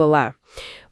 Olá!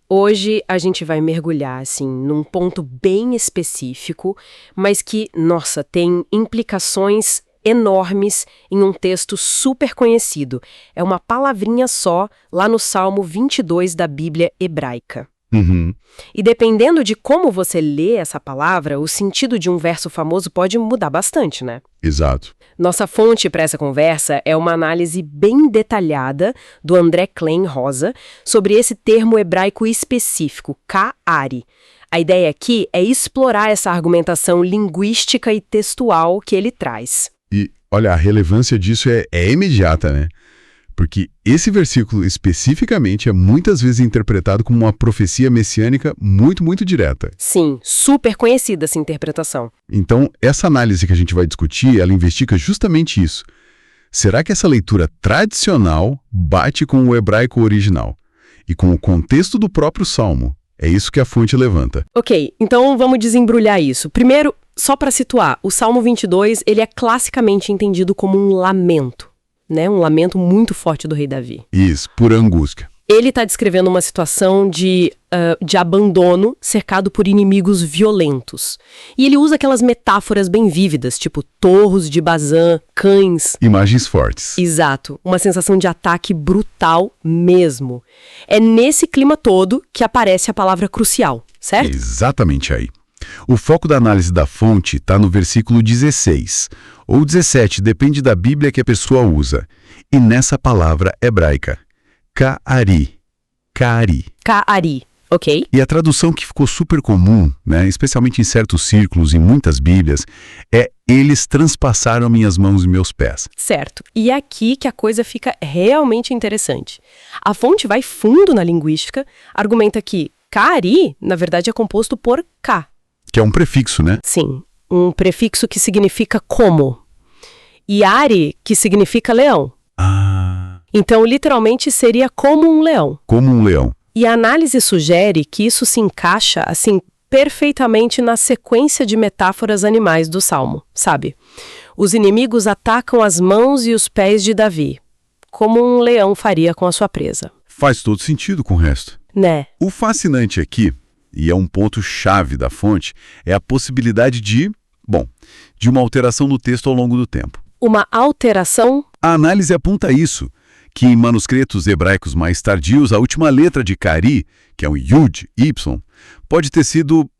Hoje a gente vai mergulhar, assim, num ponto bem específico, mas que, nossa, tem implicações enormes em um texto super conhecido. É uma palavrinha só lá no Salmo 22 da Bíblia hebraica. Uhum. E dependendo de como você lê essa palavra, o sentido de um verso famoso pode mudar bastante, né? Exato. Nossa fonte para essa conversa é uma análise bem detalhada do André Klein Rosa sobre esse termo hebraico específico, ka'ari. A ideia aqui é explorar essa argumentação linguística e textual que ele traz. E, olha, a relevância disso é imediata, né? Porque esse versículo especificamente é muitas vezes interpretado como uma profecia messiânica muito, muito direta. Sim, super conhecida essa interpretação. Então, essa análise que a gente vai discutir, ela investiga justamente isso. Será que essa leitura tradicional bate com o hebraico original? E com o contexto do próprio Salmo? É isso que a fonte levanta. Ok, então vamos desembrulhar isso. Primeiro, só para situar, o Salmo 22, ele é classicamente entendido como um lamento. Né, um lamento muito forte do rei Davi. Isso, por angústia. Ele está descrevendo uma situação de abandono cercado por inimigos violentos. E ele usa aquelas metáforas bem vívidas, tipo torros de Bazã, cães. Imagens fortes. Exato, uma sensação de ataque brutal mesmo. É nesse clima todo que aparece a palavra crucial, certo? Exatamente aí. O foco da análise da fonte está no versículo 16, ou 17, depende da Bíblia que a pessoa usa. E nessa palavra hebraica, ka'ari. Ka'ari. Ka'ari, ok. E a tradução que ficou super comum, né, especialmente em certos círculos, em muitas Bíblias, é eles transpassaram minhas mãos e meus pés. Certo. E é aqui que a coisa fica realmente interessante. A fonte vai fundo na linguística, argumenta que ka'ari, na verdade, é composto por ka. Que é um prefixo, né? Sim, um prefixo que significa como. E ari, que significa leão. Ah. Então, literalmente, seria como um leão. Como um leão. E a análise sugere que isso se encaixa, assim, perfeitamente na sequência de metáforas animais do Salmo, sabe? Os inimigos atacam as mãos e os pés de Davi, como um leão faria com a sua presa. Faz todo sentido com o resto. Né? O fascinante aqui, e é um ponto-chave da fonte, é a possibilidade de uma alteração no texto ao longo do tempo. Uma alteração? A análise aponta isso, que em manuscritos hebraicos mais tardios, a última letra de Ka'ari, que é um Yud, Y, pode ter sido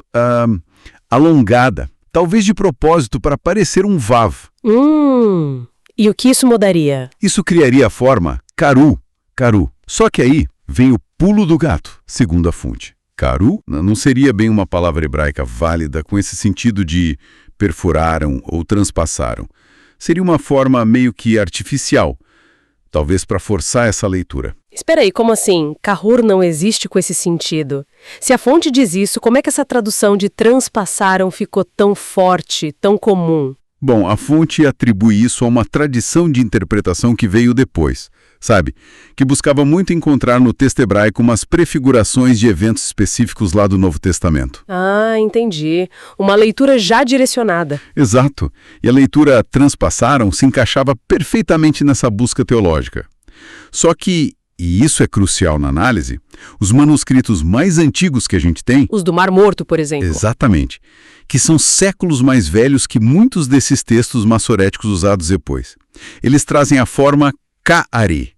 alongada, talvez de propósito para parecer um Vav. E o que isso mudaria? Isso criaria a forma Karu. Só que aí vem o pulo do gato, segundo a fonte. Karu não seria bem uma palavra hebraica válida com esse sentido de perfuraram ou transpassaram. Seria uma forma meio que artificial, talvez para forçar essa leitura. Espera aí, como assim? Kahur não existe com esse sentido? Se a fonte diz isso, como é que essa tradução de transpassaram ficou tão forte, tão comum? Bom, a fonte atribui isso a uma tradição de interpretação que veio depois, sabe? Que buscava muito encontrar no texto hebraico umas prefigurações de eventos específicos lá do Novo Testamento. Ah, entendi. Uma leitura já direcionada. Exato. E a leitura transpassaram se encaixava perfeitamente nessa busca teológica. Só que, e isso é crucial na análise, os manuscritos mais antigos que a gente tem... Os do Mar Morto, por exemplo. Exatamente. Que são séculos mais velhos que muitos desses textos massoréticos usados depois. Eles trazem a forma ka'ari,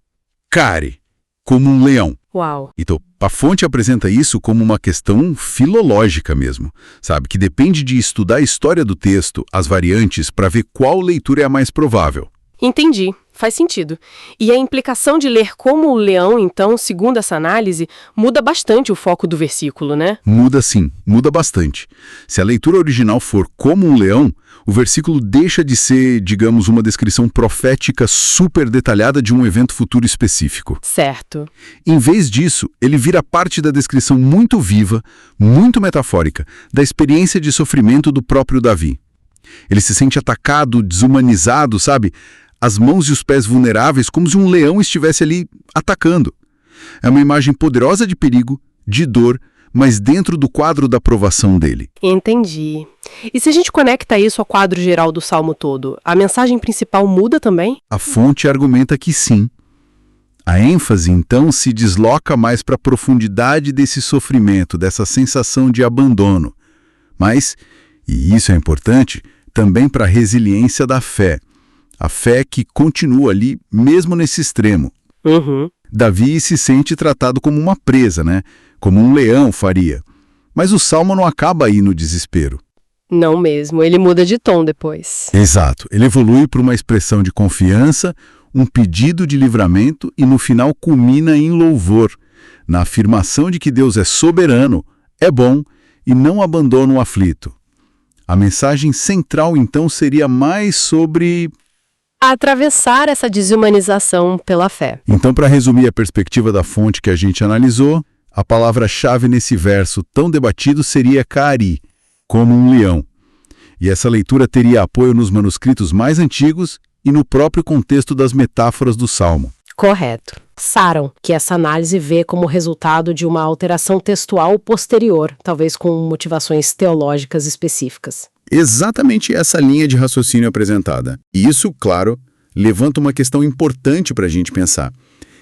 como um leão. Uau! Então, a fonte apresenta isso como uma questão filológica mesmo, sabe? Que depende de estudar a história do texto, as variantes, para ver qual leitura é a mais provável. Entendi. Faz sentido. E a implicação de ler como o leão, então, segundo essa análise, muda bastante o foco do versículo, né? Muda sim, muda bastante. Se a leitura original for como um leão, o versículo deixa de ser, digamos, uma descrição profética super detalhada de um evento futuro específico. Certo. Em vez disso, ele vira parte da descrição muito viva, muito metafórica, da experiência de sofrimento do próprio Davi. Ele se sente atacado, desumanizado, sabe? As mãos e os pés vulneráveis, como se um leão estivesse ali atacando. É uma imagem poderosa de perigo, de dor, mas dentro do quadro da provação dele. Entendi. E se a gente conecta isso ao quadro geral do Salmo todo, a mensagem principal muda também? A fonte argumenta que sim. A ênfase, então, se desloca mais para a profundidade desse sofrimento, dessa sensação de abandono. Mas, e isso é importante, também para a resiliência da fé. A fé que continua ali, mesmo nesse extremo. Davi se sente tratado como uma presa, né? Como um leão faria. Mas o salmo não acaba aí no desespero. Não mesmo, ele muda de tom depois. Exato, ele evolui para uma expressão de confiança, um pedido de livramento e no final culmina em louvor, na afirmação de que Deus é soberano, é bom e não abandona o aflito. A mensagem central então seria mais sobre Atravessar essa desumanização pela fé. Então, para resumir a perspectiva da fonte que a gente analisou, a palavra-chave nesse verso tão debatido seria Kaari, como um leão. E essa leitura teria apoio nos manuscritos mais antigos e no próprio contexto das metáforas do Salmo. Correto. Saron, que essa análise vê como resultado de uma alteração textual posterior, talvez com motivações teológicas específicas. Exatamente essa linha de raciocínio apresentada. E isso, claro, levanta uma questão importante para a gente pensar,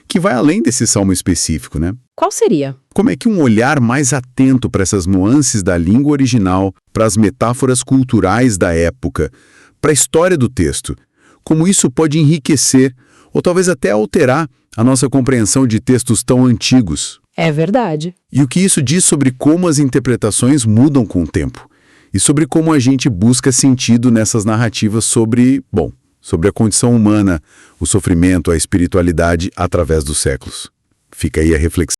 que vai além desse salmo específico, né? Qual seria? Como é que um olhar mais atento para essas nuances da língua original, para as metáforas culturais da época, para a história do texto, como isso pode enriquecer ou talvez até alterar a nossa compreensão de textos tão antigos? É verdade. E o que isso diz sobre como as interpretações mudam com o tempo? E sobre como a gente busca sentido nessas narrativas sobre a condição humana, o sofrimento, a espiritualidade através dos séculos. Fica aí a reflexão.